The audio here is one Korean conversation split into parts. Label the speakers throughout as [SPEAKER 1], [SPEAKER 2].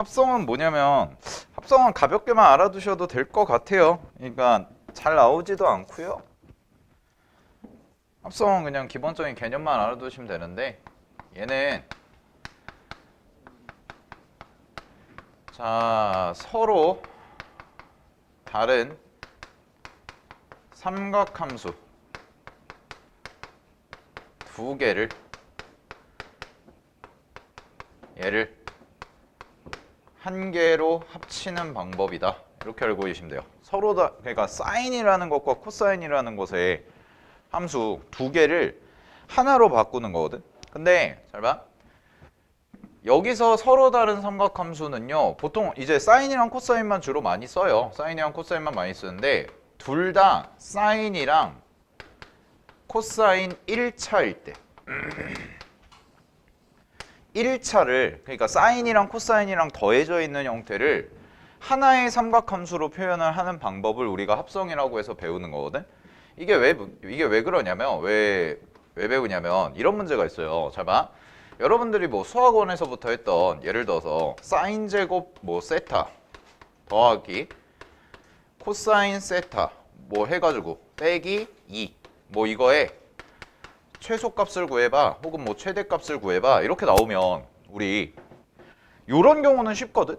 [SPEAKER 1] 합성은 뭐냐면 합성은 가볍게만 알아두셔도 될 것 같아요. 그러니까 잘 나오지도 않고요. 합성은 그냥 기본적인 개념만 알아두시면 되는데 얘는 자 서로 다른 삼각함수 두 개를 얘를 한 개로 합치는 방법이다. 이렇게 알고 계시면 돼요. 서로 다 그러니까 사인이라는 것과 코사인이라는 것의 함수 두 개를 하나로 바꾸는 거거든. 근데 잘 봐. 여기서 서로 다른 삼각함수는요. 보통 이제 사인이랑 코사인만 주로 많이 써요. 사인이랑 코사인만 많이 쓰는데 둘 다 사인이랑 코사인 1차일 때 1차를 그러니까 사인이랑 코사인이랑 더해져 있는 형태를 하나의 삼각함수로 표현을 하는 방법을 우리가 합성이라고 해서 배우는 거거든. 이게 왜 그러냐면 왜 배우냐면 이런 문제가 있어요. 잘 봐. 여러분들이 뭐 수학원에서부터 했던 예를 들어서 사인 제곱 뭐 세타 더하기 코사인 세타 뭐 해가지고 빼기 2 뭐 이거에 최소값을 구해봐 혹은 뭐 최대값을 구해봐 이렇게 나오면 우리 요런 경우는 쉽거든.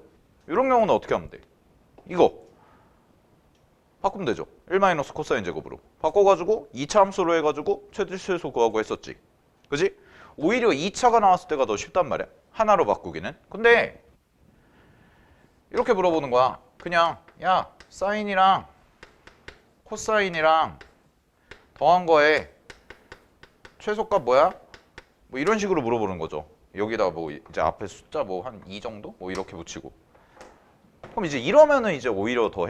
[SPEAKER 1] 요런 경우는 어떻게 하면 돼? 이거 바꾸면 되죠. 1 코사인 제곱으로 바꿔가지고 2차 함수로 해가지고 최소 구하고 했었지. 그지? 오히려 2차가 나왔을 때가 더 쉽단 말이야. 하나로 바꾸기는. 근데 이렇게 물어보는 거야. 그냥 야 사인이랑 코사인이랑 더한 거에 최소값 뭐야? 뭐 이런 식으로 물어보는 거죠. 여기다 뭐 이제 앞에 숫자 뭐 한 2 정도? 뭐 이렇게 붙이고. 그럼 이제 이러면은 이제 오히려 더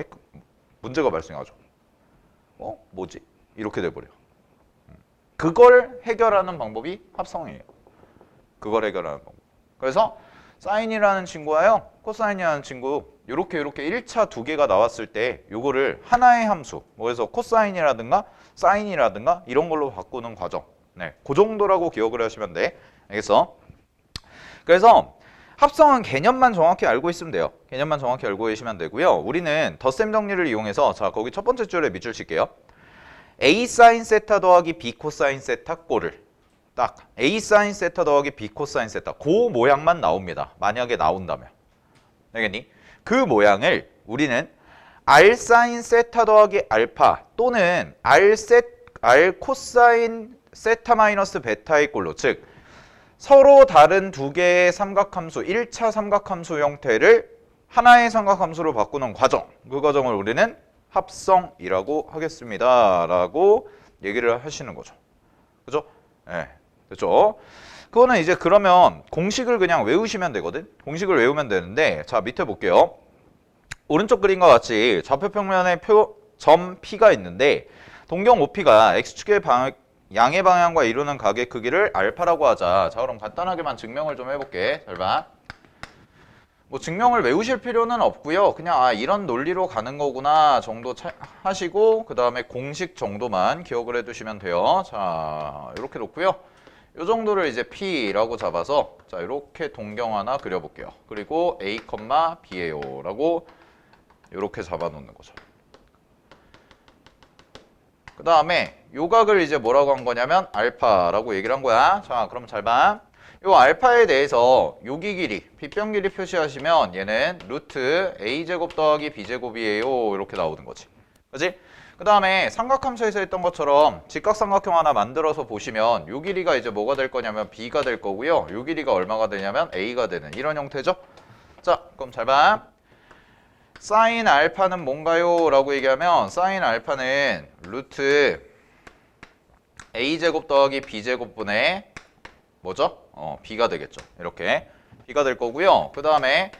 [SPEAKER 1] 문제가 발생하죠. 뭐지? 이렇게 돼버려. 그걸 해결하는 방법이 합성이에요. 그걸 해결하는 방법. 그래서 사인이라는 친구와요, 코사인이라는 친구 이렇게 1차 두 개가 나왔을 때 요거를 하나의 함수, 뭐 그래서 코사인이라든가 사인이라든가 이런 걸로 바꾸는 과정. 네, 그 정도라고 기억을 하시면 돼. 알겠어? 그래서 합성은 개념만 정확히 알고 있으면 돼요. 개념만 정확히 알고 계시면 되고요. 우리는 덧셈 정리를 이용해서 자 거기 첫 번째 줄에 밑줄 칠게요. A 사인 세타 더하기 B 코사인 세타 꼴을 딱 A 사인 세타 더하기 B 코사인 세타 그 모양만 나옵니다. 만약에 나온다면. 알겠니? 그 모양을 우리는 R 사인 세타 더하기 알파 또는 R 코사인 세타 마이너스 베타의 꼴로 즉 서로 다른 두 개의 삼각함수 1차 삼각함수 형태를 하나의 삼각함수로 바꾸는 과정 그 과정을 우리는 합성이라고 하겠습니다 라고 얘기를 하시는 거죠. 그죠? 네, 됐죠? 그거는 이제 그러면 공식을 그냥 외우시면 되거든. 공식을 외우면 되는데 자 밑에 볼게요. 오른쪽 그림과 같이 좌표평면에 점 P가 있는데 동경 OP가 X축의 양의 방향과 이루는 각의 크기를 알파라고 하자. 자 그럼 간단하게만 증명을 좀 해볼게. 잘 봐. 뭐 증명을 외우실 필요는 없고요. 그냥 이런 논리로 가는 거구나 정도 하시고 그 다음에 공식 정도만 기억을 해두시면 돼요. 자 이렇게 놓고요. 요 정도를 이제 P라고 잡아서 자 이렇게 동경 하나 그려볼게요. 그리고 A, B예요 라고 이렇게 잡아놓는 거죠. 그 다음에 요 각을 이제 뭐라고 한 거냐면 알파라고 얘기를 한 거야. 자 그럼 잘 봐. 요 알파에 대해서 여기 길이, 빗변 길이 표시하시면 얘는 루트 a제곱 더하기 b제곱이에요. 이렇게 나오는 거지. 그지? 그 다음에 삼각함수에서 했던 것처럼 직각삼각형 하나 만들어서 보시면 요 길이가 이제 뭐가 될 거냐면 b가 될 거고요. 요 길이가 얼마가 되냐면 a가 되는 이런 형태죠. 자 그럼 잘 봐. 사인 알파는 뭔가요? 라고 얘기하면 사인 알파는 루트 a제곱 더하기 b제곱분의 뭐죠? b가 되겠죠. 이렇게 b가 될 거고요. 그 다음에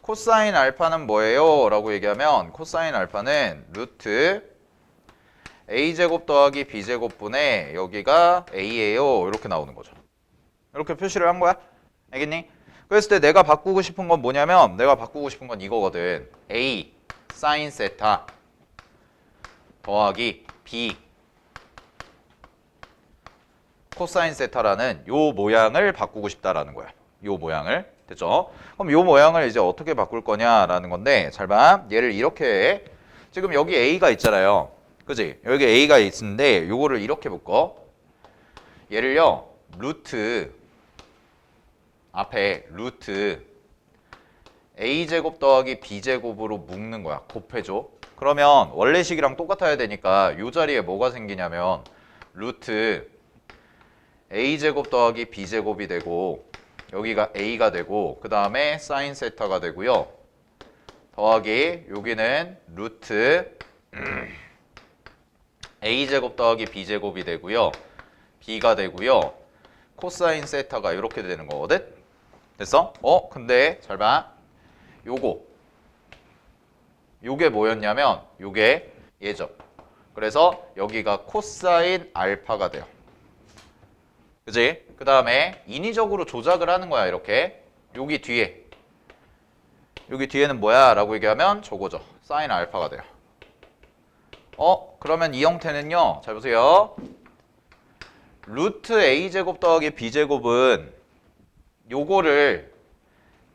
[SPEAKER 1] 코사인 알파는 뭐예요? 라고 얘기하면 코사인 알파는 루트 a제곱 더하기 b제곱분의 여기가 a예요. 이렇게 나오는 거죠. 이렇게 표시를 한 거야. 알겠니? 그랬을 때 내가 바꾸고 싶은 건 뭐냐면 내가 바꾸고 싶은 건 이거거든. a 사인 세타 더하기 b 코사인 세타라는 요 모양을 바꾸고 싶다라는 거야. 요 모양을. 됐죠? 그럼 요 모양을 이제 어떻게 바꿀 거냐라는 건데 잘 봐. 얘를 이렇게 해. 지금 여기 A가 있잖아요. 그지? 여기 A가 있는데 요거를 이렇게 묶어. 얘를요. 루트 앞에 루트 A제곱 더하기 B제곱으로 묶는 거야. 곱해줘. 그러면 원래식이랑 똑같아야 되니까 요 자리에 뭐가 생기냐면 루트 A제곱 더하기 B제곱이 되고 여기가 A가 되고 그 다음에 사인 세타가 되고요. 더하기 여기는 루트 A제곱 더하기 B제곱이 되고요. B가 되고요. 코사인 세타가 이렇게 되는 거거든? 됐어? 근데 잘 봐. 요게 뭐였냐면 요게 얘죠. 그래서 여기가 코사인 알파가 돼요. 그지? 그 다음에 인위적으로 조작을 하는 거야. 이렇게 여기 뒤에는 뭐야? 라고 얘기하면 저거죠. 사인 알파가 돼요. 그러면 이 형태는요. 잘 보세요. 루트 A제곱 더하기 B제곱은 요거를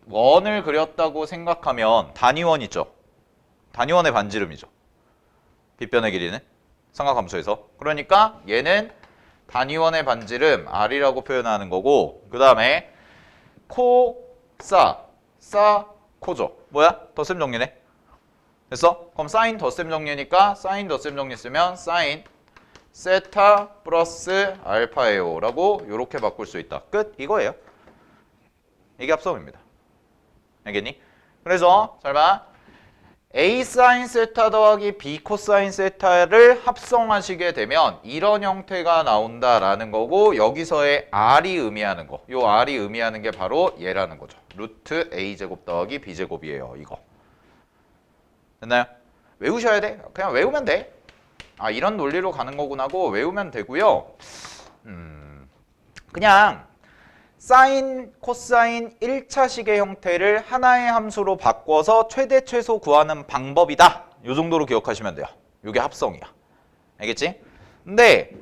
[SPEAKER 1] 원을 그렸다고 생각하면 단위원이죠. 단위원의 반지름이죠. 빗변의 길이는 삼각함수에서. 그러니까 얘는 단위원의 반지름 R이라고 표현하는 거고 그 다음에 코죠. 뭐야? 덧셈 정리네. 됐어? 그럼 사인 덧셈 정리니까 사인 덧셈 정리 쓰면 사인 세타 플러스 알파예요 라고 이렇게 바꿀 수 있다. 끝. 이거예요. 이게 합성입니다. 알겠니? 그래서 잘 봐. A 사인 세타 더하기 B 코사인 세타를 합성하시게 되면 이런 형태가 나온다라는 거고 여기서의 R이 의미하는 거. 요 R이 의미하는 게 바로 얘라는 거죠. 루트 A제곱 더하기 B제곱이에요. 이거. 됐나요? 외우셔야 돼. 그냥 외우면 돼. 이런 논리로 가는 거구나고 외우면 되고요. 그냥 사인, 코사인 1차식의 형태를 하나의 함수로 바꿔서 최대 최소 구하는 방법이다. 요 정도로 기억하시면 돼요. 요게 합성이야. 알겠지? 근데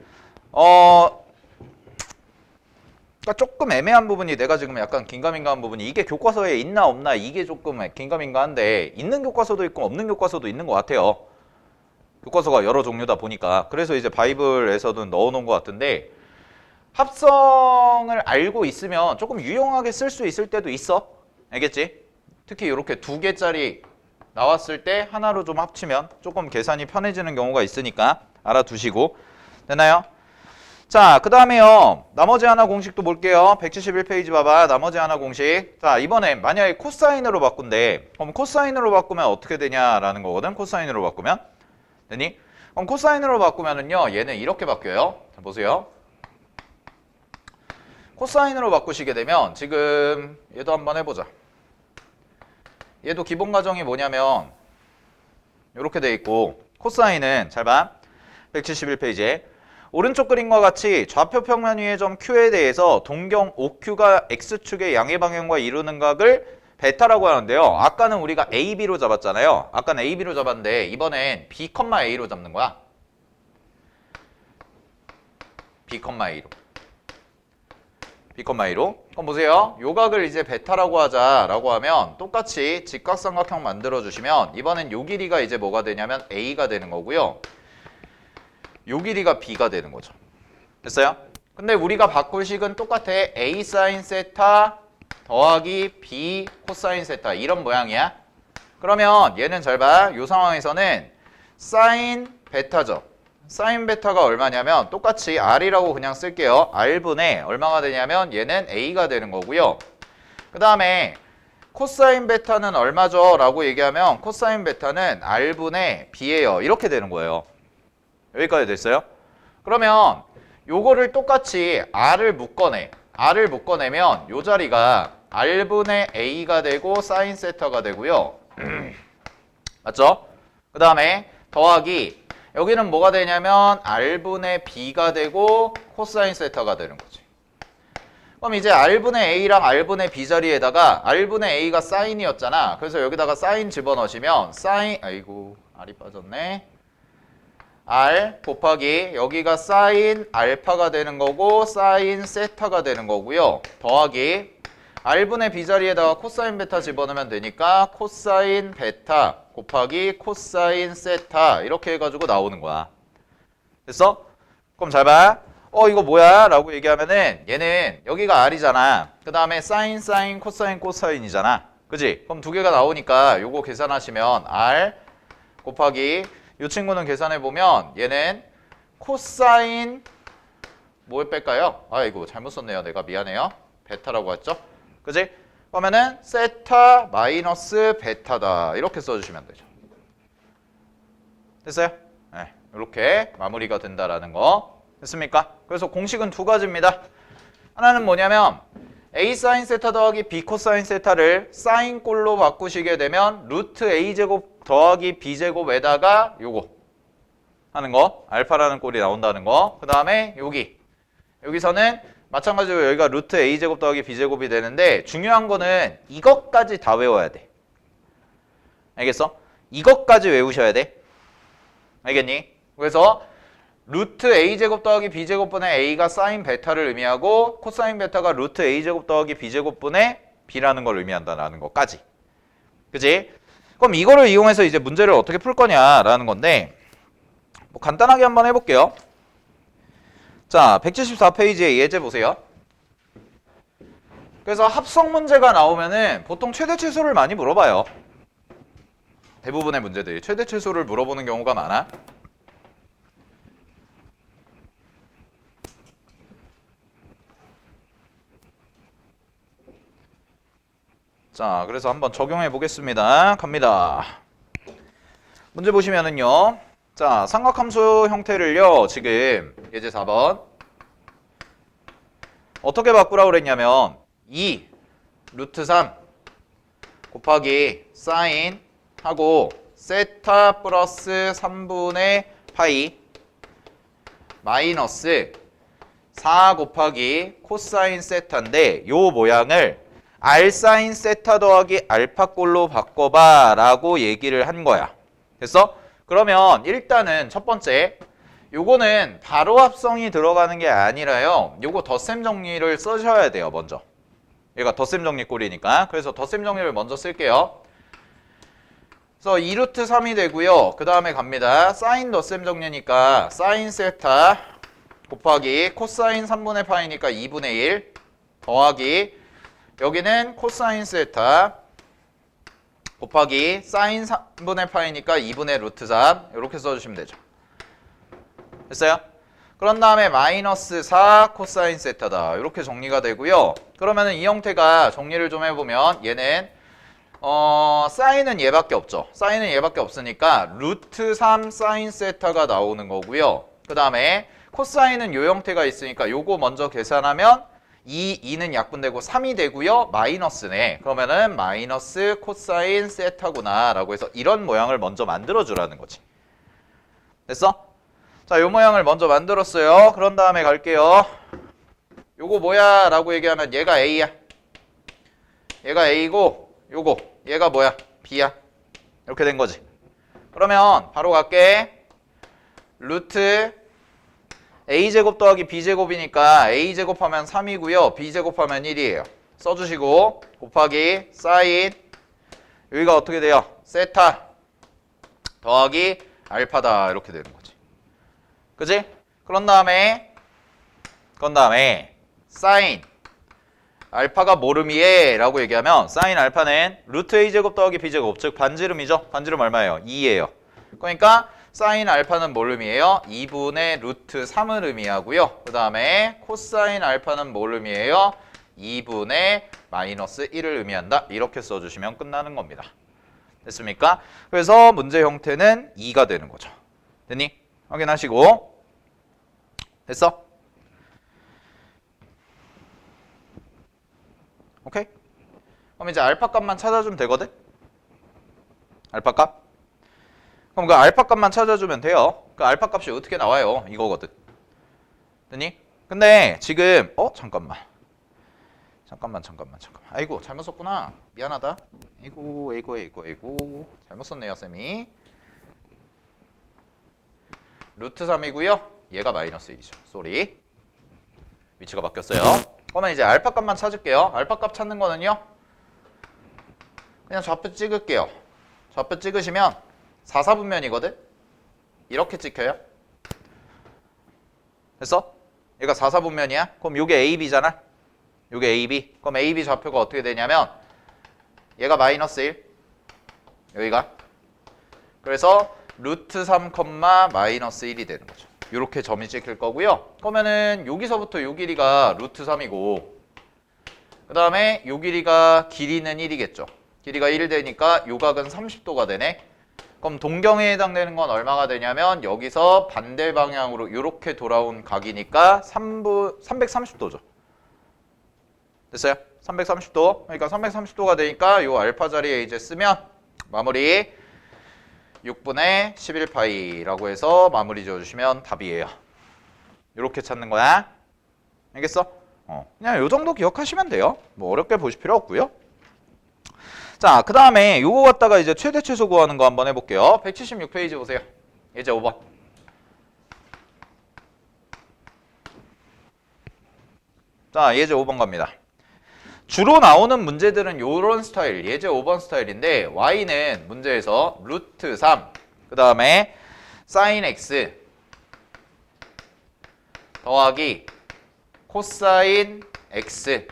[SPEAKER 1] 그러니까 조금 애매한 부분이 내가 지금 약간 긴가민가한 부분이 이게 교과서에 있나 없나 이게 조금 긴가민가한데 있는 교과서도 있고 없는 교과서도 있는 것 같아요. 교과서가 여러 종류다 보니까. 그래서 이제 바이블에서도 넣어놓은 것 같은데 합성을 알고 있으면 조금 유용하게 쓸 수 있을 때도 있어. 알겠지? 특히 이렇게 2개짜리 나왔을 때 하나로 좀 합치면 조금 계산이 편해지는 경우가 있으니까 알아두시고. 되나요? 자, 그 다음에요. 나머지 하나 공식도 볼게요. 171페이지 봐봐. 나머지 하나 공식. 자, 이번엔 만약에 코사인으로 바꾼대. 그럼 코사인으로 바꾸면 어떻게 되냐라는 거거든. 코사인으로 바꾸면. 되니? 그럼 코사인으로 바꾸면은요. 얘는 이렇게 바뀌어요. 자, 보세요. 코사인으로 바꾸시게 되면 지금 얘도 한번 해보자. 얘도 기본 과정이 뭐냐면 이렇게 돼 있고 코사인은 잘 봐. 171페이지에 오른쪽 그림과 같이 좌표 평면 위의 점 Q에 대해서 동경 OQ가 X축의 양의 방향과 이루는 각을 베타라고 하는데요. 아까는 우리가 AB로 잡았잖아요. 아까는 AB로 잡았는데 이번엔 B, A로 잡는 거야. B, A로. B컴마이로. 그럼 보세요. 요 각을 이제 베타라고 하자라고 하면 똑같이 직각삼각형 만들어주시면 이번엔 요 길이가 이제 뭐가 되냐면 A가 되는 거고요. 요 길이가 B가 되는 거죠. 됐어요? 근데 우리가 바꿀 식은 똑같아. A 사인 세타 더하기 B 코사인 세타 이런 모양이야. 그러면 얘는 잘 봐. 요 상황에서는 사인 베타죠. 사인 베타가 얼마냐면 똑같이 R이라고 그냥 쓸게요. R분의 얼마가 되냐면 얘는 A가 되는 거고요. 그 다음에 코사인 베타는 얼마죠? 라고 얘기하면 코사인 베타는 R분의 B예요. 이렇게 되는 거예요. 여기까지 됐어요? 그러면 요거를 똑같이 R을 묶어내. R을 묶어내면 요 자리가 R분의 A가 되고 사인 세타가 되고요. 맞죠? 그 다음에 더하기 여기는 뭐가 되냐면 R분의 B가 되고 코사인 세타가 되는 거지. 그럼 이제 R분의 A랑 R분의 B 자리에다가 R분의 A가 사인이었잖아. 그래서 여기다가 사인 집어넣으시면 사인 아이고 R이 빠졌네. R 곱하기 여기가 사인 알파가 되는 거고 사인 세타가 되는 거고요. 더하기 R분의 B 자리에다가 코사인 베타 집어넣으면 되니까 코사인 베타 곱하기 코사인 세타 이렇게 해가지고 나오는 거야. 됐어? 그럼 잘 봐. 이거 뭐야? 라고 얘기하면은 얘는 여기가 R이잖아. 그 다음에 사인, 사인, 코사인, 코사인이잖아. 그지? 그럼 두 개가 나오니까 요거 계산하시면 R 곱하기 이 친구는 계산해보면 얘는 코사인 뭘 뺄까요? 이거 잘못 썼네요. 내가 미안해요. 베타라고 했죠? 그지? 그러면은 세타 마이너스 베타다. 이렇게 써주시면 되죠. 됐어요? 네, 이렇게 마무리가 된다라는 거. 됐습니까? 그래서 공식은 두 가지입니다. 하나는 뭐냐면 A 사인 세타 더하기 B 코사인 세타를 사인 꼴로 바꾸시게 되면 루트 A 제곱 더하기 B 제곱에다가 요거 하는 거, 알파라는 꼴이 나온다는 거. 그 다음에 여기서는 마찬가지로 여기가 루트 A 제곱 더하기 B 제곱이 되는데 중요한 거는 이것까지 다 외워야 돼. 알겠어? 이것까지 외우셔야 돼. 알겠니? 그래서 루트 A제곱 더하기 B제곱분의 A가 사인 베타를 의미하고 코사인 베타가 루트 A제곱 더하기 B제곱분의 B라는 걸 의미한다는 것까지. 그치? 그럼 이거를 이용해서 이제 문제를 어떻게 풀 거냐라는 건데 뭐 간단하게 한번 해볼게요. 자, 174페이지에 예제 보세요. 그래서 합성 문제가 나오면은 보통 최대 최소를 많이 물어봐요. 대부분의 문제들이 최대 최소를 물어보는 경우가 많아. 자, 그래서 한번 적용해 보겠습니다. 갑니다. 문제 보시면은요. 자, 삼각함수 형태를요. 지금 예제 4번 어떻게 바꾸라고 그랬냐면 2 루트 3 곱하기 사인 하고 세타 플러스 3분의 파이 마이너스 4 곱하기 코사인 세타인데 요 모양을 R 사인 세타 더하기 알파 꼴로 바꿔봐 라고 얘기를 한 거야. 됐어? 그러면 일단은 첫 번째 요거는 바로 합성이 들어가는 게 아니라요. 요거 덧셈 정리를 쓰셔야 돼요. 먼저. 얘가 덧셈 정리 꼴이니까. 그래서 덧셈 정리를 먼저 쓸게요. 그래서 2루트 3이 되고요. 그 다음에 갑니다. 사인 덧셈 정리니까 사인 세타 곱하기 코사인 3분의 파이니까 2분의 1 더하기 여기는 코사인 세타 곱하기 사인 3분의 파이니까 2분의 루트 3 이렇게 써주시면 되죠. 됐어요? 그런 다음에 마이너스 4 코사인 세타다 이렇게 정리가 되고요. 그러면은 이 형태가 정리를 좀 해보면 얘는 사인은 얘밖에 없죠. 사인은 얘밖에 없으니까 루트 3 사인 세타가 나오는 거고요. 그 다음에 코사인은 요 형태가 있으니까 요거 먼저 계산하면 2는 약분되고 3이 되고요. 마이너스네. 그러면은 마이너스 코사인 세타구나 라고 해서 이런 모양을 먼저 만들어주라는 거지. 됐어? 자, 요 모양을 먼저 만들었어요. 그런 다음에 갈게요. 요거 뭐야? 라고 얘기하면 얘가 A야. 얘가 A고 요거 얘가 뭐야? B야. 이렇게 된 거지. 그러면 바로 갈게. 루트 A제곱 더하기 B제곱이니까 A제곱하면 3이고요. B제곱하면 1이에요. 써주시고 곱하기 사인 여기가 어떻게 돼요? 세타 더하기 알파다 이렇게 되는 거지. 그지? 그런 다음에 사인 알파가 모름이에 라고 얘기하면 사인 알파는 루트 A제곱 더하기 B제곱 즉 반지름이죠. 반지름 얼마예요? 2예요. 그러니까 사인 알파는 뭘 의미해요? 2분의 루트 3을 의미하고요. 그 다음에 코사인 알파는 뭘 의미해요? 2분의 마이너스 1을 의미한다. 이렇게 써주시면 끝나는 겁니다. 됐습니까? 그래서 문제 형태는 2가 되는 거죠. 됐니? 확인하시고. 됐어? 오케이? 그럼 이제 알파 값만 찾아주면 되거든? 알파 값? 그럼 그 알파 값만 찾아주면 돼요. 그 알파 값이 어떻게 나와요? 이거거든. 됐니? 근데 지금 잠깐만. 아이고 잘못 썼구나. 미안하다. 아이고 잘못 썼네요 쌤이. 루트 3이고요. 얘가 마이너스 1이죠. 쏘리. 위치가 바뀌었어요. 그러면 이제 알파 값만 찾을게요. 알파 값 찾는 거는요. 그냥 좌표 찍을게요. 좌표 찍으시면 4사분면이거든? 이렇게 찍혀요. 됐어? 얘가 4사분면이야? 그럼 요게 AB잖아? 요게 AB. 그럼 AB 좌표가 어떻게 되냐면 얘가 마이너스 1. 여기가. 그래서 루트 3, 마이너스 1이 되는 거죠. 요렇게 점이 찍힐 거고요. 그러면은 여기서부터 요 길이가 루트 3이고 그 다음에 요 길이가 길이는 1이겠죠. 길이가 1 되니까 요 각은 30도가 되네. 그럼 동경에 해당되는 건 얼마가 되냐면 여기서 반대 방향으로 이렇게 돌아온 각이니까 330도죠. 됐어요? 330도. 그러니까 330도가 되니까 요 알파 자리에 이제 쓰면 마무리 6분의 11파이라고 해서 마무리 지어주시면 답이에요. 이렇게 찾는 거야. 알겠어? 그냥 요 정도 기억하시면 돼요. 뭐 어렵게 보실 필요 없고요. 자, 그 다음에 요거 갖다가 이제 최대 최소 구하는 거 한번 해볼게요. 176페이지 보세요. 예제 5번. 자, 예제 5번 갑니다. 주로 나오는 문제들은 요런 스타일, 예제 5번 스타일인데 y는 문제에서 루트 3, 그 다음에 사인 x 더하기 코사인 x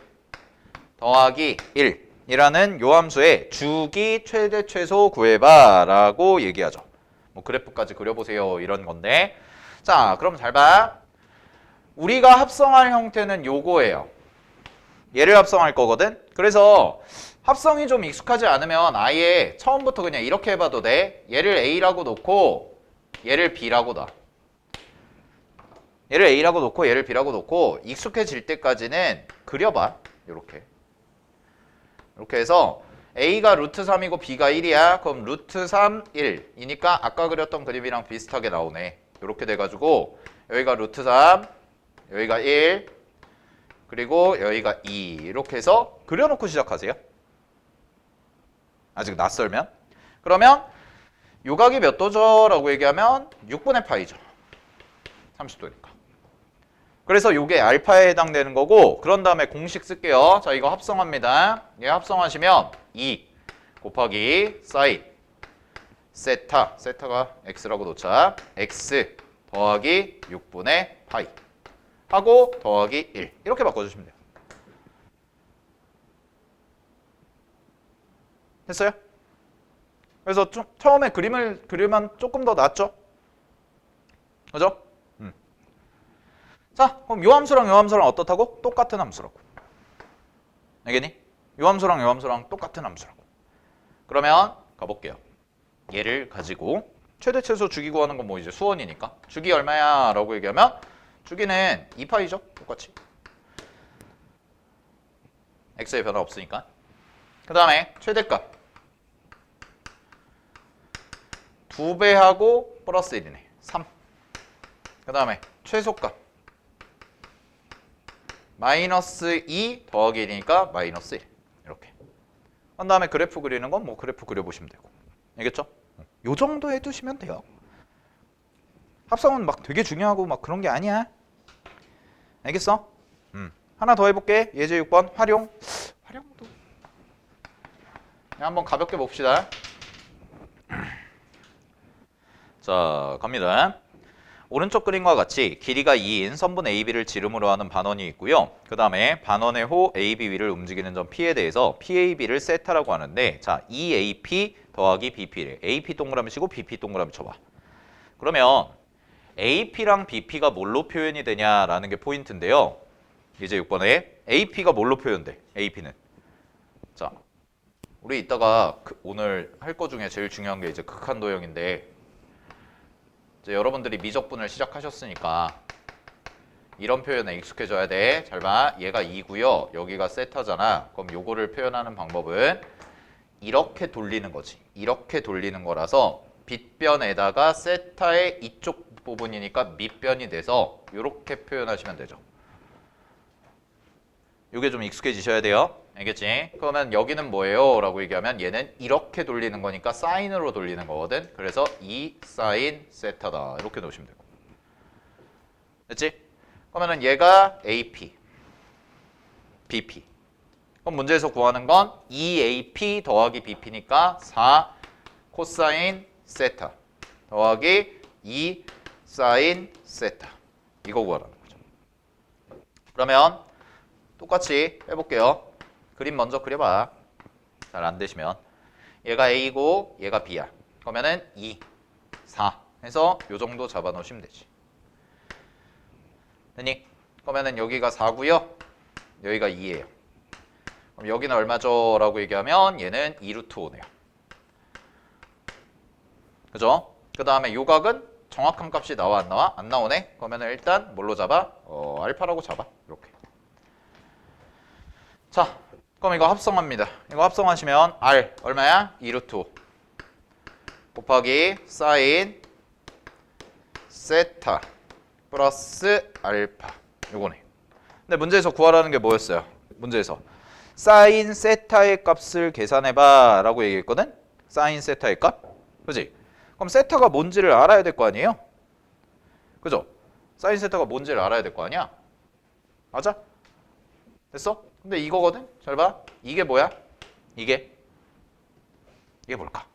[SPEAKER 1] 더하기 1 이라는 요 함수의 주기 최대 최소 구해봐 라고 얘기하죠. 뭐 그래프까지 그려보세요 이런 건데, 자 그럼 잘 봐. 우리가 합성할 형태는 요거예요. 얘를 합성할 거거든. 그래서 합성이 좀 익숙하지 않으면 아예 처음부터 그냥 이렇게 해봐도 돼. 얘를 A라고 놓고 얘를 B라고 놔. 얘를 A라고 놓고 얘를 B라고 놓고 익숙해질 때까지는 그려봐. 요렇게. 이렇게 해서 A가 루트 3이고 B가 1이야. 그럼 루트 3, 1이니까 아까 그렸던 그림이랑 비슷하게 나오네. 이렇게 돼가지고 여기가 루트 3, 여기가 1, 그리고 여기가 2 이렇게 해서 그려놓고 시작하세요. 아직 낯설면. 그러면 요각이 몇 도죠? 라고 얘기하면 6분의 파이죠. 30도니까. 그래서 요게 알파에 해당되는 거고, 그런 다음에 공식 쓸게요. 자, 이거 합성합니다. 얘 합성하시면 2 곱하기 사인 세타가 x라고 놓자. x 더하기 6분의 파이 하고 더하기 1 이렇게 바꿔주시면 돼요. 됐어요? 그래서 좀 처음에 그림을 그리면 조금 더 낫죠? 그죠? 자, 그럼 요 함수랑 요 함수랑 어떻다고? 똑같은 함수라고. 알겠니? 요 함수랑 요 함수랑 똑같은 함수라고. 그러면 가볼게요. 얘를 가지고 최대 최소 주기 구하는 건 뭐 이제 수원이니까 주기 얼마야? 라고 얘기하면 주기는 2파이죠? 똑같이. x의 변화 없으니까. 그 다음에 최대값 2배하고 플러스 1이네. 3. 그 다음에 최소값 마이너스 2 더하기 1이니까 마이너스 1 이렇게. 한 다음에 그래프 그리는 건 뭐 그래프 그려보시면 되고. 알겠죠? 요 정도 해두시면 돼요. 합성은 막 되게 중요하고 막 그런 게 아니야. 알겠어? 하나 더 해볼게. 예제 6번 활용도 그냥 한번 가볍게 봅시다. 자, 갑니다. 오른쪽 그림과 같이 길이가 2인 선분 AB를 지름으로 하는 반원이 있고요. 그 다음에 반원의 호 AB 위를 움직이는 점 P에 대해서 PAB를 세타라고 하는데, 자, EAP 더하기 BP를 AP 동그라미 치고 BP 동그라미 쳐봐. 그러면 AP랑 BP가 뭘로 표현이 되냐라는 게 포인트인데요. 이제 6번에 AP가 뭘로 표현돼? AP는. 자, 우리 이따가 오늘 할 거 중에 제일 중요한 게 이제 극한도형인데, 이제 여러분들이 미적분을 시작하셨으니까 이런 표현에 익숙해져야 돼. 잘 봐. 얘가 2고요. 여기가 세타잖아. 그럼 요거를 표현하는 방법은 이렇게 돌리는 거지. 이렇게 돌리는 거라서 빗변에다가 세타의 이쪽 부분이니까 밑변이 돼서 이렇게 표현하시면 되죠. 이게 좀 익숙해지셔야 돼요. 알겠지? 그러면 여기는 뭐예요? 라고 얘기하면 얘는 이렇게 돌리는 거니까 사인으로 돌리는 거거든. 그래서 2 사인 세타다 이렇게 놓으시면 되고. 됐지? 그러면은 얘가 AP BP. 그럼 문제에서 구하는 건 2AP 더하기 BP니까 4 코사인 세타 더하기 2 사인 세타. 이거 구하라는 거죠. 그러면 똑같이 해볼게요. 그림 먼저 그려봐. 잘 안 되시면. 얘가 A고 얘가 B야. 그러면은 2, 4 해서 요 정도 잡아 놓으시면 되지. 됐니? 그러면은 여기가 4고요. 여기가 2예요. 그럼 여기는 얼마죠? 라고 얘기하면 얘는 2루트 5네요. 그죠? 그 다음에 요 각은 정확한 값이 나와 안 나와? 안 나오네? 그러면은 일단 뭘로 잡아? 알파라고 잡아. 이렇게. 자, 그럼 이거 합성합니다. 이거 합성하시면 R 얼마야? 2루트 5 곱하기 사인 세타 플러스 알파. 요거네. 근데 문제에서 구하라는 게 뭐였어요? 문제에서 사인 세타의 값을 계산해봐 라고 얘기했거든? 사인 세타의 값? 그지? 그럼 세타가 뭔지를 알아야 될 거 아니에요? 그죠? 사인 세타가 뭔지를 알아야 될 거 아니야? 맞아? 됐어? 근데 이거거든? 잘 봐. 이게 뭐야? 이게 뭘까?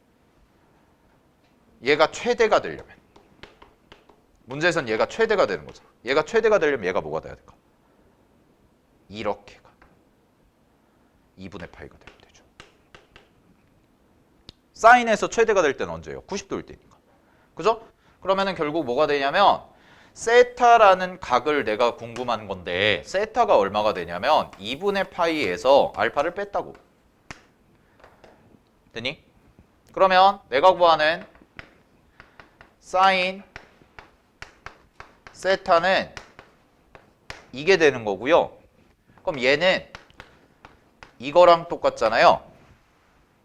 [SPEAKER 1] 얘가 최대가 되려면 문제에선 얘가 최대가 되는 거죠. 얘가 최대가 되려면 얘가 뭐가 돼야 될까? 이렇게가 2분의 파이가 되면 되죠. 사인에서 최대가 될 때는 언제예요? 90도일 때니까. 그죠? 그러면은 결국 뭐가 되냐면 세타라는 각을 내가 궁금한 건데 세타가 얼마가 되냐면 2분의 파이에서 알파를 뺐다고. 되니? 그러면 내가 구하는 사인 세타는 이게 되는 거고요. 그럼 얘는 이거랑 똑같잖아요.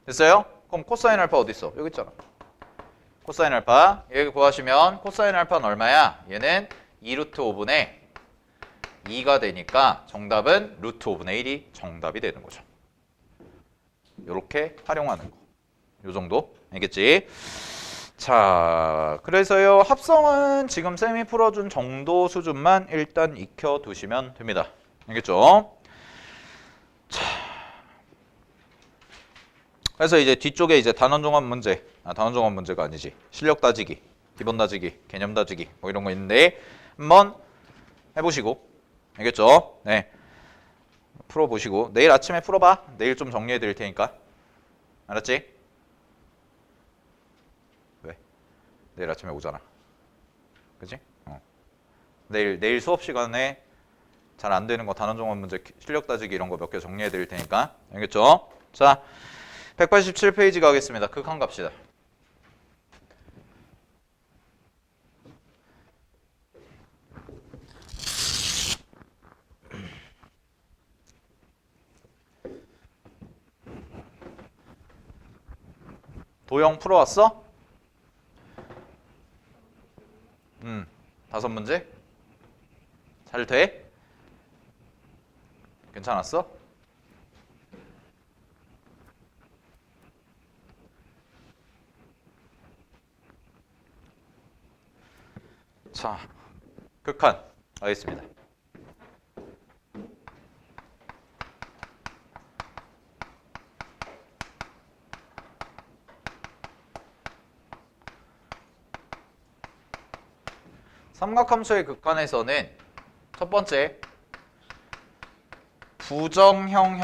[SPEAKER 1] 됐어요? 그럼 코사인 알파 어디 있어? 여기 있잖아. 코사인 알파. 여기 구하시면 코사인 알파는 얼마야? 얘는 2루트 5분의 2가 되니까 정답은 루트 5분의 1이 정답이 되는 거죠. 이렇게 활용하는 거. 요 정도. 알겠지? 자, 그래서요. 합성은 지금 쌤이 풀어준 정도 수준만 일단 익혀두시면 됩니다. 알겠죠? 자, 그래서 이제 뒤쪽에 이제 단원종합 문제, 단원종합 문제가 아니지. 실력 따지기, 기본 따지기, 개념 따지기 뭐 이런 거 있는데 한번 해보시고 알겠죠? 네, 풀어보시고 내일 아침에 풀어봐. 내일 좀 정리해 드릴 테니까. 알았지? 왜? 내일 아침에 오잖아. 그치? 내일 수업 시간에 잘 안 되는 거 단원종합 문제, 실력 따지기 이런 거 몇 개 정리해 드릴 테니까. 알겠죠? 자, 187페이지 가겠습니다. 극한 갑시다. 도형 풀어왔어? 5문제? 잘 돼? 괜찮았어? 자, 극한 가겠습니다. 삼각함수의 극한에서는 첫 번째 부정형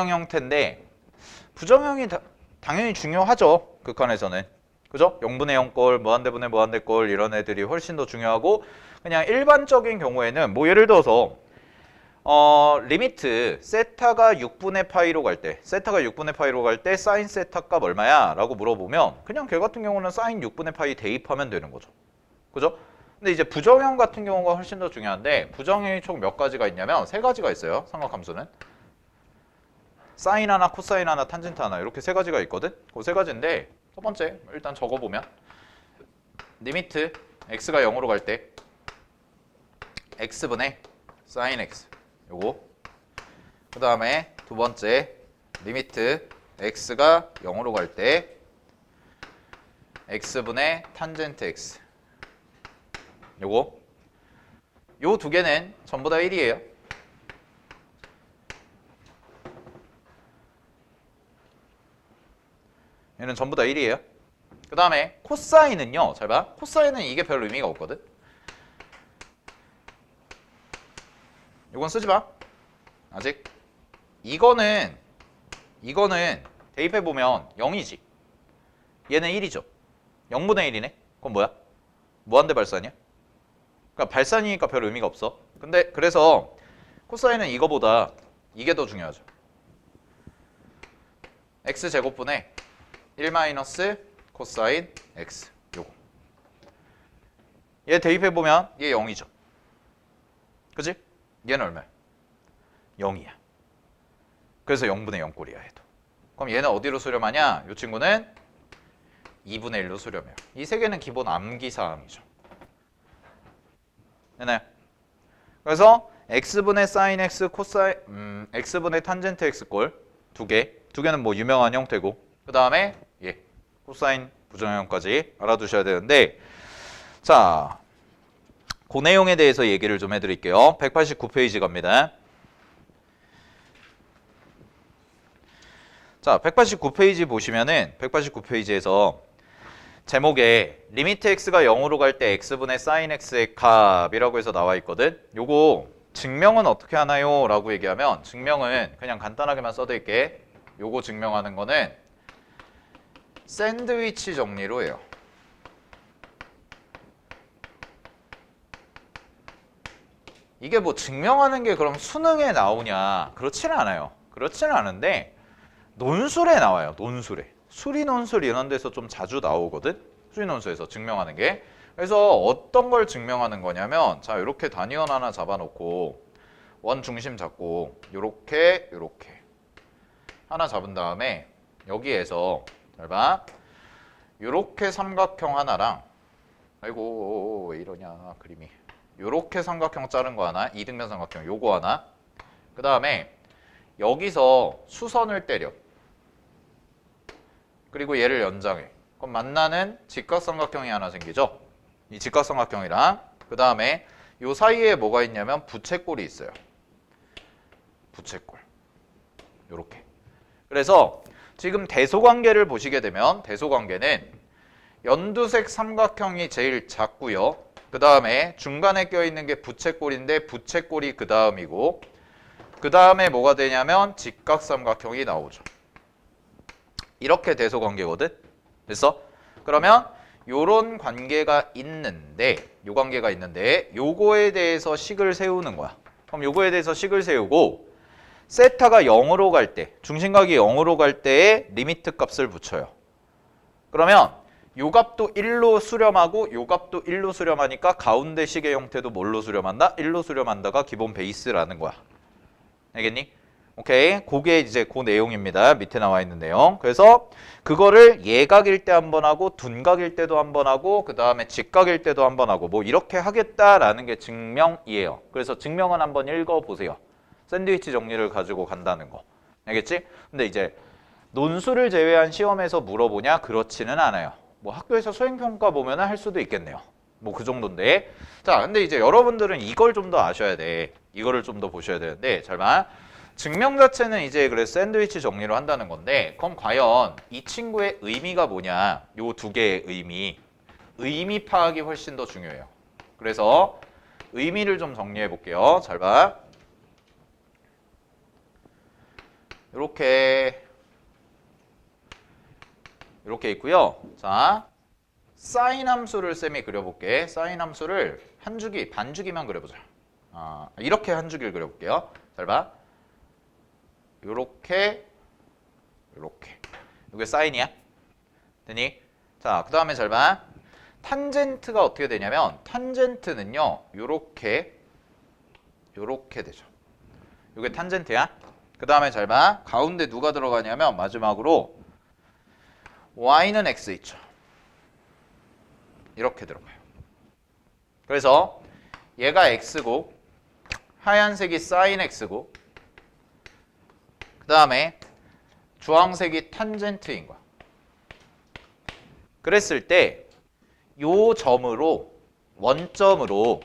[SPEAKER 1] 형태인데 부정형이 당연히 중요하죠. 극한에서는. 그죠? 0분의 0꼴, 무한대분의 무한대꼴 이런 애들이 훨씬 더 중요하고 그냥 일반적인 경우에는 뭐 예를 들어서 리미트 세타가 6분의 파이로 갈 때 사인 세타 값 얼마야? 라고 물어보면 그냥 걔 같은 경우는 사인 6분의 파이 대입하면 되는 거죠. 그죠? 근데 이제 부정형 같은 경우가 훨씬 더 중요한데 부정형이 총 몇 가지가 있냐면 3가지가 있어요. 삼각함수는. 사인 하나, 코사인 하나, 탄젠트 하나 이렇게 3가지가 있거든? 그 3가지인데 첫 번째 일단 적어보면 리미트 x가 0으로 갈 때 x분의 사인 x 요거 그 다음에 두 번째 리미트 x가 0으로 갈 때 x분의 탄젠트 x 요거 요 두 개는 전부 다 1이에요. 얘는 전부 다 1이에요. 그 다음에 코사인은요. 잘 봐. 코사인은 이게 별 의미가 없거든. 이건 쓰지 마. 아직. 이거는 대입해보면 0이지. 얘는 1이죠. 0분의 1이네. 그건 뭐야? 무한대 발산이야? 그러니까 발산이니까 별 의미가 없어. 근데 그래서 코사인은 이거보다 이게 더 중요하죠. x제곱분의 1 마이너스 코사인 x 요거. 얘 대입해보면 얘 0이죠. 그치? 얘는 얼마야? 0이야. 그래서 0분의 0꼴이야 얘도. 그럼 얘는 어디로 수렴하냐? 이 친구는 2분의 1로 수렴해요. 이 세 개는 기본 암기사항이죠. 되나요? 그래서 x분의 sin x 코사인 x분의 탄젠트 x꼴 두 개는 뭐 유명한 형태고 그 다음에 코사인 부정형까지 알아두셔야 되는데 자, 그 내용에 대해서 얘기를 좀 해드릴게요. 189페이지 갑니다. 자, 189페이지 보시면은 189페이지에서 제목에 리미트 x가 0으로 갈 때 x분의 sin x의 값이라고 해서 나와 있거든. 요거 증명은 어떻게 하나요? 라고 얘기하면 증명은 그냥 간단하게만 써드릴게. 요거 증명하는 거는 샌드위치 정리로 해요. 이게 뭐 증명하는 게 그럼 수능에 나오냐? 그렇지는 않아요. 그렇지는 않은데 논술에 나와요. 논술에. 수리 논술 이런 데서 좀 자주 나오거든. 수리 논술에서 증명하는 게. 그래서 어떤 걸 증명하는 거냐면 자, 이렇게 단위원 하나 잡아놓고 원 중심 잡고 요렇게 하나 잡은 다음에 여기에서 잘 봐. 요렇게 삼각형 하나랑 아이고 왜 이러냐 그림이. 요렇게 삼각형 자른 거 하나, 이등변 삼각형 요거 하나. 그 다음에 여기서 수선을 때려. 그리고 얘를 연장해. 그럼 만나는 직각삼각형이 하나 생기죠. 이 직각삼각형이랑 그 다음에 요 사이에 뭐가 있냐면 부채꼴이 있어요. 부채꼴. 요렇게. 그래서 지금 대소관계를 보시게 되면 대소관계는 연두색 삼각형이 제일 작고요. 그 다음에 중간에 껴있는 게 부채꼴인데 부채꼴이 그 다음이고 그 다음에 뭐가 되냐면 직각삼각형이 나오죠. 이렇게 대소관계거든. 됐어? 그러면 요런 관계가 있는데 요 관계가 있는데 요거에 대해서 식을 세우는 거야. 그럼 요거에 대해서 식을 세우고 세타가 0으로 갈 때 중심각이 0으로 갈 때의 리미트 값을 붙여요. 그러면 요 값도 1로 수렴하고 요 값도 1로 수렴하니까 가운데 식의 형태도 뭘로 수렴한다? 1로 수렴한다가 기본 베이스라는 거야. 알겠니? 오케이. 그게 이제 그 내용입니다. 밑에 나와 있는 내용. 그래서 그거를 예각일 때 한 번 하고 둔각일 때도 한 번 하고 그 다음에 직각일 때도 한 번 하고 뭐 이렇게 하겠다라는 게 증명이에요. 그래서 증명은 한번 읽어보세요. 샌드위치 정리를 가지고 간다는 거. 알겠지? 근데 이제 논술을 제외한 시험에서 물어보냐? 그렇지는 않아요. 뭐 학교에서 수행평가 보면 할 수도 있겠네요. 뭐 그 정도인데. 자, 근데 이제 여러분들은 이걸 좀 더 아셔야 돼. 이거를 좀 더 보셔야 되는데 잘 봐. 증명 자체는 이제 그래서 샌드위치 정리로 한다는 건데 그럼 과연 이 친구의 의미가 뭐냐? 요 두 개의 의미 파악이 훨씬 더 중요해요. 그래서 의미를 좀 정리해 볼게요. 잘 봐. 이렇게 있고요. 자, 사인 함수를 쌤이 그려볼게. 사인 함수를 한 주기, 반 주기만 그려보자. 이렇게 한 주기를 그려볼게요. 잘 봐. 요렇게. 이게 사인이야. 되니? 자, 그 다음에 잘 봐. 탄젠트가 어떻게 되냐면 탄젠트는요. 요렇게 되죠. 요게 탄젠트야. 그 다음에 잘 봐. 가운데 누가 들어가냐면 마지막으로 y는 x 있죠. 이렇게 들어가요. 그래서 얘가 x고 하얀색이 sin x고 그 다음에 주황색이 탄젠트인 거야. 그랬을 때 요 점으로 원점으로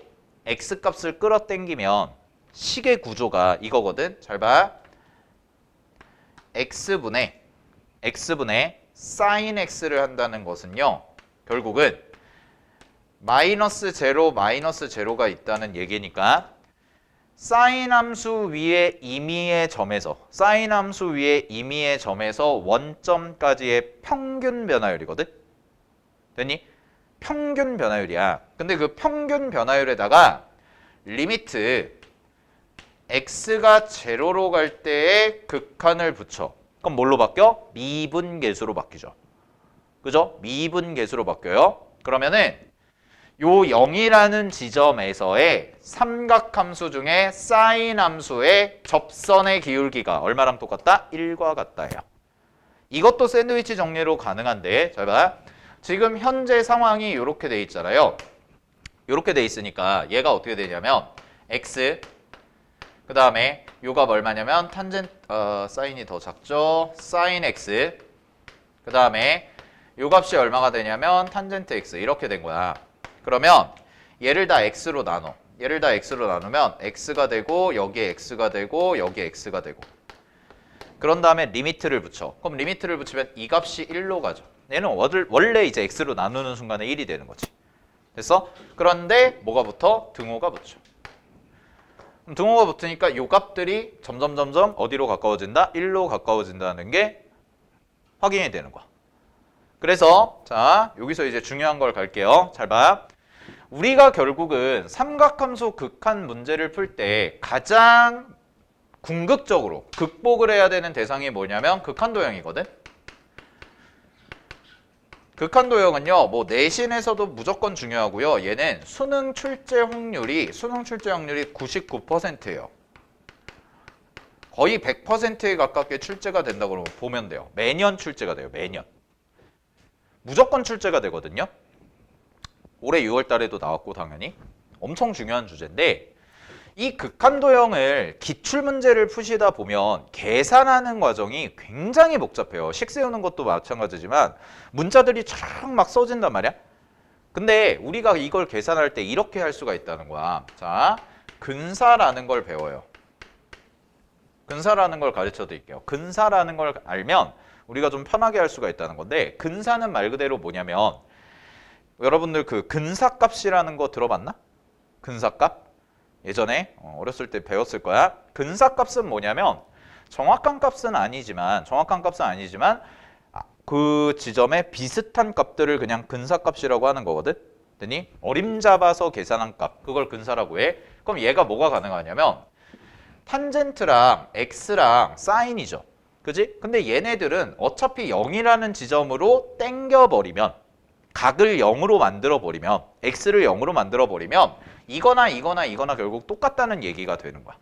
[SPEAKER 1] x값을 끌어당기면 식의 구조가 이거거든. 잘 봐. x분의 sin x를 한다는 것은요. 결국은 마이너스 제로 마이너스 제로가 있다는 얘기니까 사인 함수 위의 임의의 점에서 원점까지의 평균 변화율이거든. 됐니? 평균 변화율이야. 근데 그 평균 변화율에다가 리미트 x가 제로로 갈 때의 극한을 붙여. 그럼 뭘로 바뀌어? 미분계수로 바뀌죠. 그죠? 미분계수로 바뀌어요. 그러면은 요 0이라는 지점에서의 삼각함수 중에 사인 함수의 접선의 기울기가 얼마랑 똑같다? 1과 같다예요. 이것도 샌드위치 정리로 가능한데 잘 봐. 지금 현재 상황이 이렇게 돼 있잖아요. 이렇게 돼 있으니까 얘가 어떻게 되냐면 x 그 다음에 요 값 얼마냐면 사인이 더 작죠. 사인 x 그 다음에 요 값이 얼마가 되냐면 탄젠트 x 이렇게 된 거야. 그러면 얘를 다 x로 나눠. 얘를 다 x로 나누면 x가 되고 여기에 x가 되고 여기에 x가 되고 그런 다음에 리미트를 붙여. 그럼 리미트를 붙이면 이 값이 1로 가죠. 얘는 원래 이제 x로 나누는 순간에 1이 되는 거지. 됐어? 그런데 뭐가 붙어? 등호가 붙죠. 그럼 등호가 붙으니까 요 값들이 점점 어디로 가까워진다? 1로 가까워진다는 게 확인이 되는 거야. 그래서 자 여기서 이제 중요한 걸 갈게요. 잘 봐. 우리가 결국은 삼각함수 극한 문제를 풀 때 가장 궁극적으로 극복을 해야 되는 대상이 뭐냐면 극한도형이거든. 극한도형은요, 뭐 내신에서도 무조건 중요하고요. 얘는 수능 출제 확률이 99%예요. 거의 100%에 가깝게 출제가 된다고 보면 돼요. 매년 출제가 돼요. 매년. 무조건 출제가 되거든요. 올해 6월 달에도 나왔고 당연히. 엄청 중요한 주제인데 이 극한도형을 기출문제를 푸시다 보면 계산하는 과정이 굉장히 복잡해요. 식 세우는 것도 마찬가지지만 문자들이 쫙 막 써진단 말이야. 근데 우리가 이걸 계산할 때 이렇게 할 수가 있다는 거야. 자, 근사라는 걸 배워요. 근사라는 걸 가르쳐 드릴게요. 근사라는 걸 알면 우리가 좀 편하게 할 수가 있다는 건데 근사는 말 그대로 뭐냐면 여러분들 그 근사값이라는 거 들어봤나? 근사값? 예전에 어렸을 때 배웠을 거야. 근사값은 뭐냐면 정확한 값은 아니지만 그 지점에 비슷한 값들을 그냥 근사값이라고 하는 거거든. 됐니? 어림잡아서 계산한 값 그걸 근사라고 해. 그럼 얘가 뭐가 가능하냐면 탄젠트랑 x랑 사인이죠. 그지? 근데 얘네들은 어차피 0이라는 지점으로 땡겨버리면 각을 0으로 만들어버리면 x를 0으로 만들어버리면 이거나 결국 똑같다는 얘기가 되는 거야.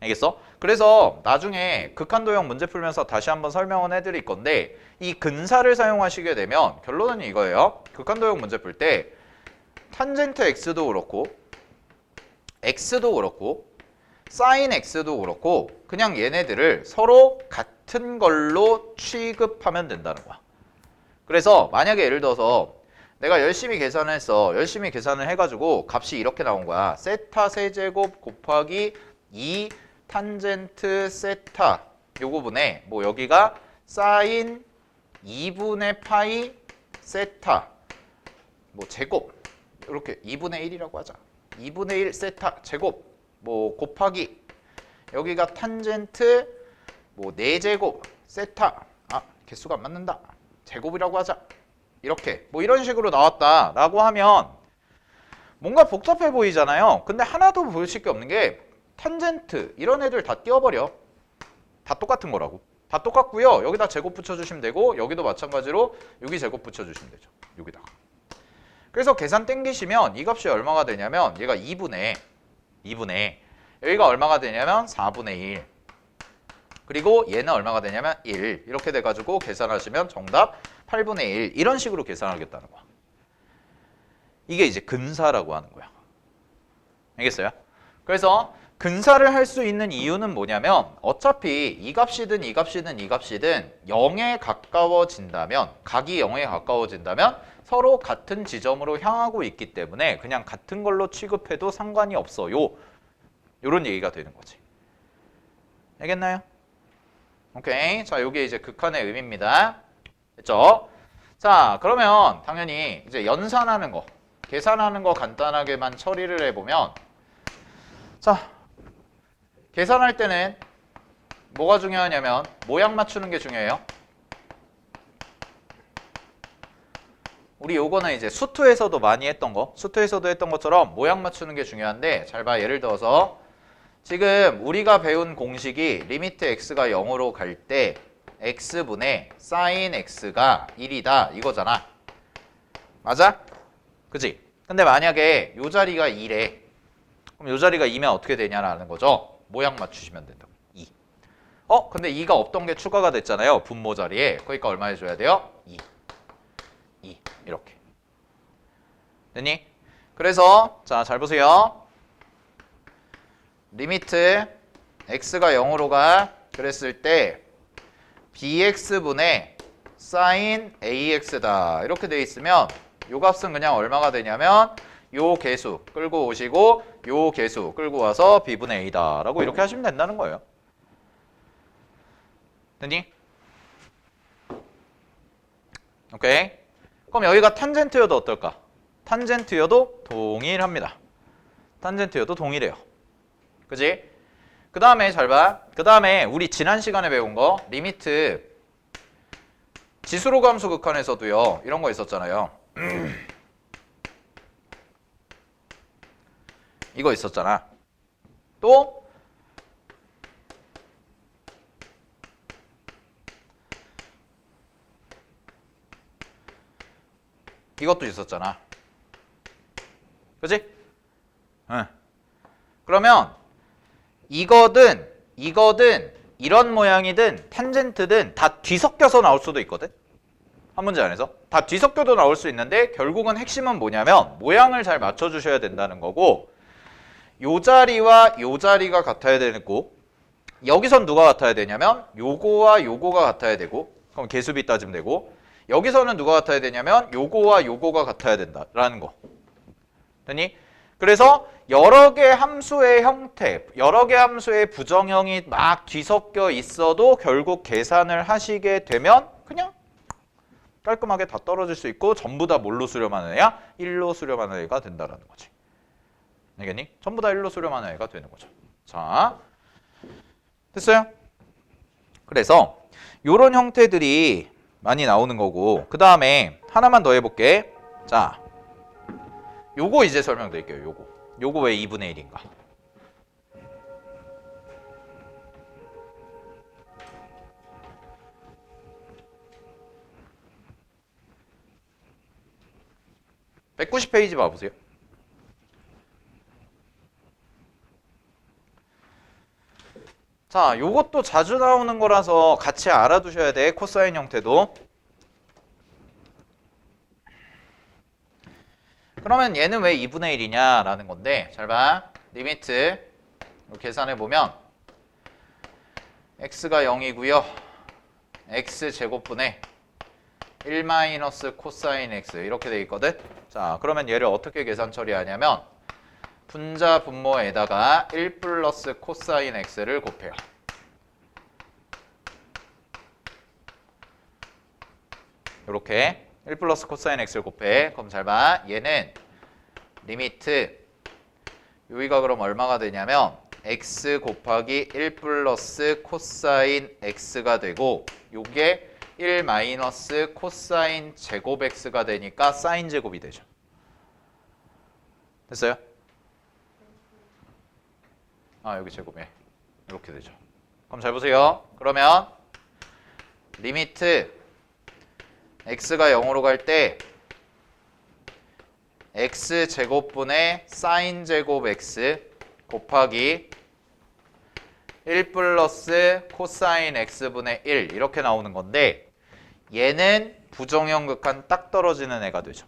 [SPEAKER 1] 알겠어? 그래서 나중에 극한도형 문제 풀면서 다시 한번 설명은 해드릴 건데 이 근사를 사용하시게 되면 결론은 이거예요. 극한도형 문제 풀 때 탄젠트 x도 그렇고 x도 그렇고 사인 x도 그렇고 그냥 얘네들을 서로 같은 걸로 취급하면 된다는 거야. 그래서 만약에 예를 들어서 내가 열심히 계산을 했어. 열심히 계산을 해가지고 값이 이렇게 나온 거야. 세타 세제곱 곱하기 2 탄젠트 세타 요거분에 뭐 여기가 사인 2분의 파이 세타 뭐 제곱 이렇게 2분의 1이라고 하자. 2분의 1 세타 제곱 뭐 곱하기 여기가 탄젠트 뭐 4제곱 세타 개수가 안 맞는다. 제곱이라고 하자. 이렇게 뭐 이런 식으로 나왔다라고 하면 뭔가 복잡해 보이잖아요. 근데 하나도 보실 게 없는 게 탄젠트 이런 애들 다 띄워버려. 다 똑같은 거라고. 다 똑같고요. 여기다 제곱 붙여주시면 되고 여기도 마찬가지로 여기 제곱 붙여주시면 되죠. 여기다가. 그래서 계산 땡기시면 이 값이 얼마가 되냐면 얘가 2분의 여기가 얼마가 되냐면 4분의 1 그리고 얘는 얼마가 되냐면 1 이렇게 돼가지고 계산하시면 정답 8분의 1 이런 식으로 계산하겠다는 거야. 이게 이제 근사라고 하는 거야. 알겠어요? 그래서 근사를 할 수 있는 이유는 뭐냐면 어차피 이 값이든 이 값이든 이 값이든 0에 가까워진다면 각이 0에 가까워진다면 서로 같은 지점으로 향하고 있기 때문에 그냥 같은 걸로 취급해도 상관이 없어요. 이런 얘기가 되는 거지. 알겠나요? 오케이. 자, 요게 이제 극한의 의미입니다. 됐죠? 자, 그러면 당연히 이제 연산하는 거, 계산하는 거 간단하게만 처리를 해보면 자, 계산할 때는 뭐가 중요하냐면 모양 맞추는 게 중요해요. 우리 요거는 이제 수투에서도 많이 했던 거, 수투에서도 했던 것처럼 모양 맞추는 게 중요한데 잘 봐. 예를 들어서 지금 우리가 배운 공식이 리미트 x가 0으로 갈 때 x분의 sin x가 1이다 이거잖아. 맞아? 그지? 근데 만약에 요 자리가 2래. 그럼 요 자리가 2면 어떻게 되냐라는 거죠. 모양 맞추시면 된다고. 2. 근데 2가 없던 게 추가가 됐잖아요. 분모 자리에. 그러니까 얼마 해줘야 돼요? 2. 2. 이렇게. 됐니? 그래서 자, 잘 보세요. 리미트 x가 0으로 가 그랬을 때 bx분의 sin ax다. 이렇게 돼 있으면 요 값은 그냥 얼마가 되냐면 요 개수 끌고 오시고 요 개수 끌고 와서 b분의 a다 라고 이렇게 하시면 된다는 거예요. 됐니? 오케이. 그럼 여기가 탄젠트여도 어떨까? 탄젠트여도 동일합니다. 탄젠트여도 동일해요. 그지? 그 다음에 잘 봐. 그 다음에 우리 지난 시간에 배운 거 리미트 지수로 감소 극한에서도요. 이런 거 있었잖아요. 이거 있었잖아. 또 이것도 있었잖아. 그치? 응. 그러면 이거든 이런 모양이든 탄젠트든 다 뒤섞여서 나올 수도 있거든. 한 문제 안에서 다 뒤섞여도 나올 수 있는데 결국은 핵심은 뭐냐면 모양을 잘 맞춰주셔야 된다는 거고 요 자리와 요 자리가 같아야 되고 여기선 누가 같아야 되냐면 요거와 요거가 같아야 되고 그럼 개수비 따지면 되고 여기서는 누가 같아야 되냐면 요거와 요거가 같아야 된다라는 거. 됐니? 그래서 여러 개 함수의 형태, 여러 개 함수의 부정형이 막 뒤섞여 있어도 결국 계산을 하시게 되면 그냥 깔끔하게 다 떨어질 수 있고 전부 다 뭘로 수렴하는 애야? 1로 수렴하는 애가 된다라는 거지. 알겠니? 전부 다 1로 수렴하는 애가 되는 거죠. 자, 됐어요? 그래서 요런 형태들이 많이 나오는 거고 그 다음에 하나만 더 해볼게. 자, 요거 이제 설명드릴게요. 요거 왜 2분의 1인가? (190페이지) 봐보세요. 자, 요것도 자주 나오는 거라서 같이 알아두셔야 돼. 코사인 형태도. 그러면 얘는 왜 2분의 1이냐 라는 건데 잘 봐. 리미트 계산해보면 x가 0이고요. x제곱분의 1 마이너스 코사인 x 이렇게 돼 있거든. 자, 그러면 얘를 어떻게 계산 처리하냐면 분자 분모에다가 1 플러스 코사인 x를 곱해요. 이렇게 1 플러스 코사인 x를 곱해. 그럼 잘 봐. 얘는 리미트 여기가 그럼 얼마가 되냐면 x 곱하기 1 플러스 코사인 x가 되고 요게 1 마이너스 코사인 제곱 x가 되니까 사인 제곱이 되죠. 됐어요? 아, 여기 제곱에 이렇게 되죠. 그럼 잘 보세요. 그러면 리미트 x가 0으로 갈 때 x제곱분의 사인 제곱 x 곱하기 1 플러스 코사인 x분의 1 이렇게 나오는 건데 얘는 부정형 극한 딱 떨어지는 애가 되죠.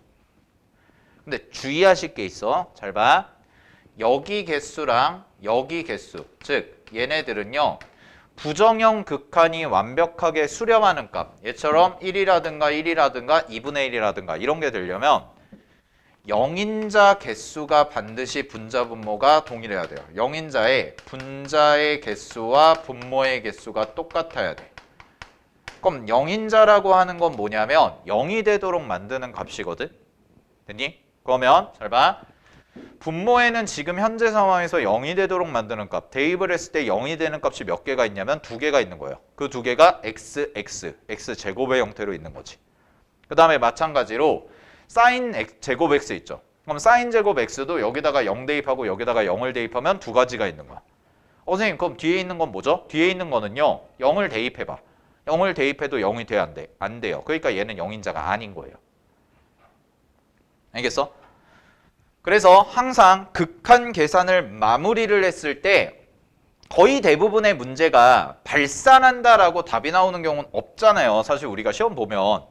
[SPEAKER 1] 근데 주의하실 게 있어. 잘 봐. 여기 개수랑 여기 개수, 즉 얘네들은요 부정형 극한이 완벽하게 수렴하는 값, 얘처럼 1이라든가 1이라든가 2분의 1이라든가 이런 게 되려면 영인자 개수가 반드시 분자 분모가 동일해야 돼요. 영인자의 분자의 개수와 분모의 개수가 똑같아야 돼. 그럼 영인자라고 하는 건 뭐냐면 0이 되도록 만드는 값이거든. 됐니? 그러면 잘 봐. 분모에는 지금 현재 상황에서 0이 되도록 만드는 값, 대입을 했을 때 0이 되는 값이 몇 개가 있냐면 2개가 있는 거예요. 그 2개가 x 제곱의 형태로 있는 거지. 그 다음에 마찬가지로 사인 제곱 x 있죠. 그럼 사인 제곱 x도 여기다가 0 대입하고 여기다가 0을 대입하면 두 가지가 있는 거야. 선생님 그럼 뒤에 있는 건 뭐죠? 뒤에 있는 거는요 0을 대입해봐. 0을 대입해도 0이 돼야 안 돼? 안 돼요. 그러니까 얘는 영인자가 아닌 거예요. 알겠어? 그래서 항상 극한 계산을 마무리를 했을 때 거의 대부분의 문제가 발산한다라고 답이 나오는 경우는 없잖아요. 사실 우리가 시험 보면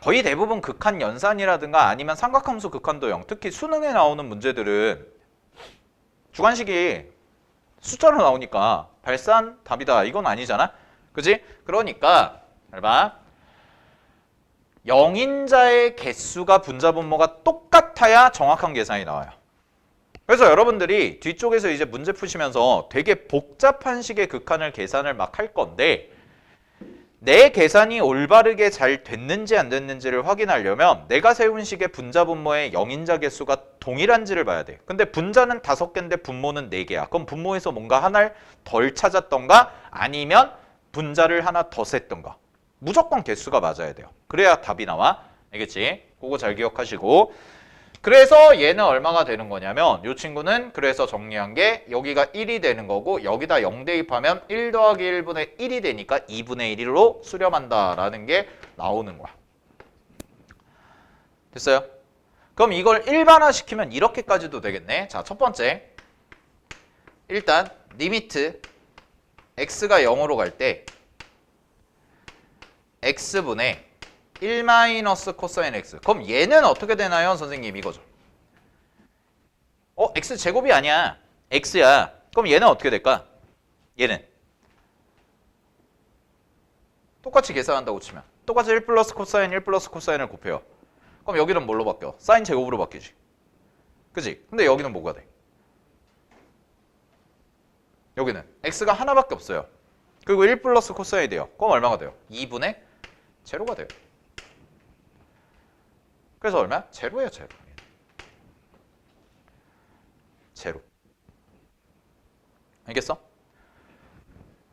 [SPEAKER 1] 거의 대부분 극한 연산이라든가 아니면 삼각함수 극한도형, 특히 수능에 나오는 문제들은 주관식이 숫자로 나오니까 발산 답이다 이건 아니잖아. 그지? 그러니까 잘 봐. 영인자의 개수가 분자 분모가 똑같아야 정확한 계산이 나와요. 그래서 여러분들이 뒤쪽에서 이제 문제 푸시면서 되게 복잡한 식의 극한을 계산을 막 할 건데 내 계산이 올바르게 잘 됐는지 안 됐는지를 확인하려면 내가 세운 식의 분자 분모의 영인자 개수가 동일한지를 봐야 돼. 근데 분자는 5개인데 분모는 4개야. 그럼 분모에서 뭔가 하나를 덜 찾았던가 아니면 분자를 하나 더 셌던가. 무조건 개수가 맞아야 돼요. 그래야 답이 나와. 알겠지? 그거 잘 기억하시고. 그래서 얘는 얼마가 되는 거냐면 이 친구는 그래서 정리한 게 여기가 1이 되는 거고 여기다 0 대입하면 1 더하기 1분의 1이 되니까 2분의 1로 수렴한다라는 게 나오는 거야. 됐어요? 그럼 이걸 일반화시키면 이렇게까지도 되겠네. 자, 첫 번째. 일단 리미트 x가 0으로 갈 때 x분의 1 마이너스 코사인 x. 그럼 얘는 어떻게 되나요? 선생님 이거죠. x 제곱이 아니야. x야. 그럼 얘는 어떻게 될까? 얘는 똑같이 계산한다고 치면 똑같이 1 플러스 코사인 1 플러스 코사인을 곱해요. 그럼 여기는 뭘로 바뀌어? 사인 제곱으로 바뀌지. 그지? 근데 여기는 뭐가 돼? 여기는 x가 하나밖에 없어요. 그리고 1 플러스 코사인이 돼요. 그럼 얼마가 돼요? 2분의 제로가 돼요. 그래서 얼마야? 제로예요, 제로. 제로. 알겠어?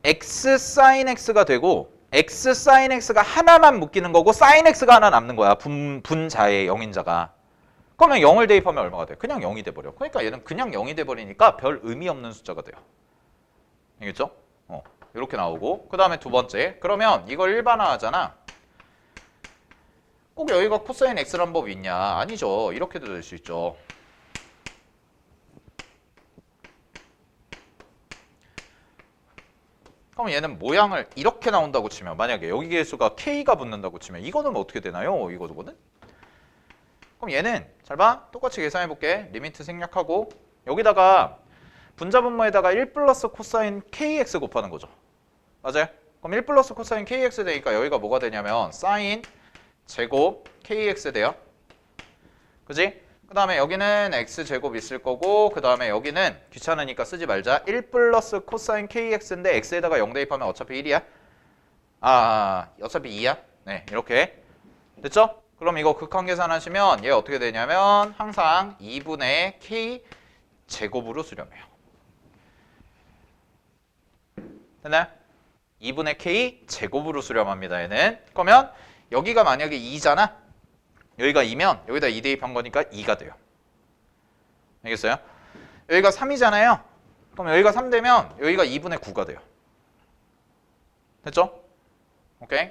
[SPEAKER 1] x 사인 x가 되고 x 사인 x가 하나만 묶이는 거고 사인 x가 하나 남는 거야. 분자의 영인자가. 그러면 0을 대입하면 얼마가 돼? 그냥 0이 돼버려. 그러니까 얘는 그냥 0이 돼버리니까 별 의미 없는 숫자가 돼요. 알겠죠? 이렇게 나오고 그 다음에 두 번째. 그러면 이걸 일반화하잖아. 꼭 여기가 코사인 x라는 법이 있냐? 아니죠. 이렇게도 될 수 있죠. 그럼 얘는 모양을 이렇게 나온다고 치면 만약에 여기 개수가 k가 붙는다고 치면 이거는 어떻게 되나요? 이거는? 그럼 얘는 잘 봐. 똑같이 계산해 볼게. 리미트 생략하고 여기다가 분자 분모에다가 1 플러스 코사인 kx 곱하는 거죠. 맞아요? 그럼 1 플러스 코사인 kx 되니까 여기가 뭐가 되냐면 사인 제곱 kx 돼요. 그지? 그 다음에 여기는 x제곱 있을 거고 그 다음에 여기는 귀찮으니까 쓰지 말자. 1 플러스 코사인 kx인데 x에다가 0 대입하면 어차피 1이야. 어차피 2야. 네, 이렇게. 됐죠? 그럼 이거 극한 계산하시면 얘 어떻게 되냐면 항상 2분의 k 제곱으로 수렴해요. 됐나요? 2분의 k 제곱으로 수렴합니다. 얘는. 그러면 여기가 만약에 2잖아. 여기가 2면 여기다 2 대입한 거니까 2가 돼요. 알겠어요? 여기가 3이잖아요. 그럼 여기가 3 되면 여기가 2분의 9가 돼요. 됐죠? 오케이?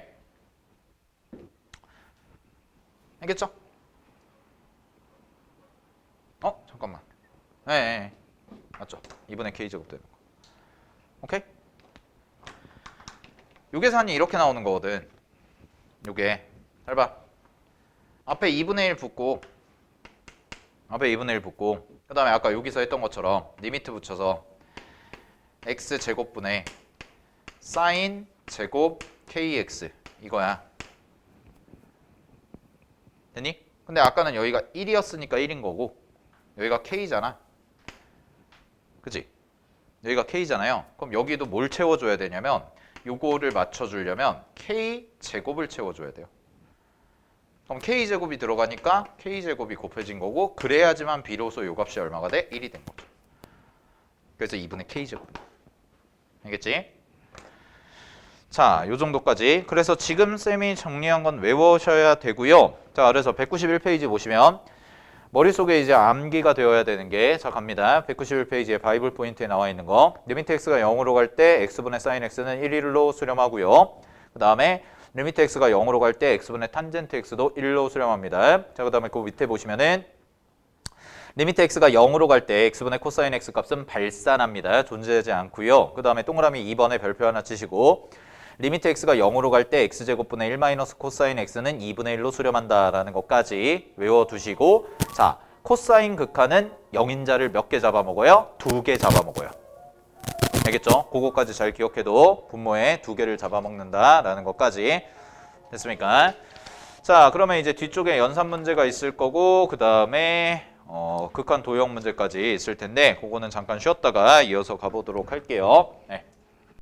[SPEAKER 1] 알겠죠? 잠깐만. 네. 맞죠? 2분의 k 제곱 되는 거. 오케이? 요 계산이 이렇게 나오는 거거든. 요게. 잘 봐. 앞에 2분의 1 붙고 그 다음에 아까 여기서 했던 것처럼 리미트 붙여서 x제곱분의 sin 제곱 kx 이거야. 됐니? 근데 아까는 여기가 1이었으니까 1인 거고 여기가 k잖아. 그치? 여기가 k잖아요. 그럼 여기도 뭘 채워줘야 되냐면 요거를 맞춰주려면 k제곱을 채워줘야 돼요. 그럼 k제곱이 들어가니까 k제곱이 곱해진 거고 그래야지만 비로소 요 값이 얼마가 돼? 1이 된 거죠. 그래서 2분의 k제곱. 알겠지? 자, 요 정도까지. 그래서 지금 쌤이 정리한 건 외우셔야 되고요. 자, 그래서 191페이지 보시면 머릿속에 이제 암기가 되어야 되는 게 자 갑니다. 191페이지에 바이블 포인트에 나와 있는 거 리미트 x가 0으로 갈 때 x분의 sin x는 1로 수렴하고요. 그 다음에 리미트 x가 0으로 갈 때 x분의 탄젠트 x도 1로 수렴합니다. 자, 그 다음에 그 밑에 보시면은 리미트 x가 0으로 갈 때 x분의 코사인 x 값은 발산합니다. 존재하지 않고요. 그 다음에 동그라미 2번에 별표 하나 치시고 리미트 x가 0으로 갈 때 x제곱분의 1 마이너스 코사인 x는 2분의 1로 수렴한다라는 것까지 외워두시고 자, 코사인 극한은 0인자를 몇 개 잡아먹어요? 2개 잡아먹어요. 알겠죠? 그거까지 잘 기억해도 분모에 2개를 잡아먹는다라는 것까지 됐습니까? 자, 그러면 이제 뒤쪽에 연산 문제가 있을 거고 그 다음에 극한 도형 문제까지 있을 텐데 그거는 잠깐 쉬었다가 이어서 가보도록 할게요. 네.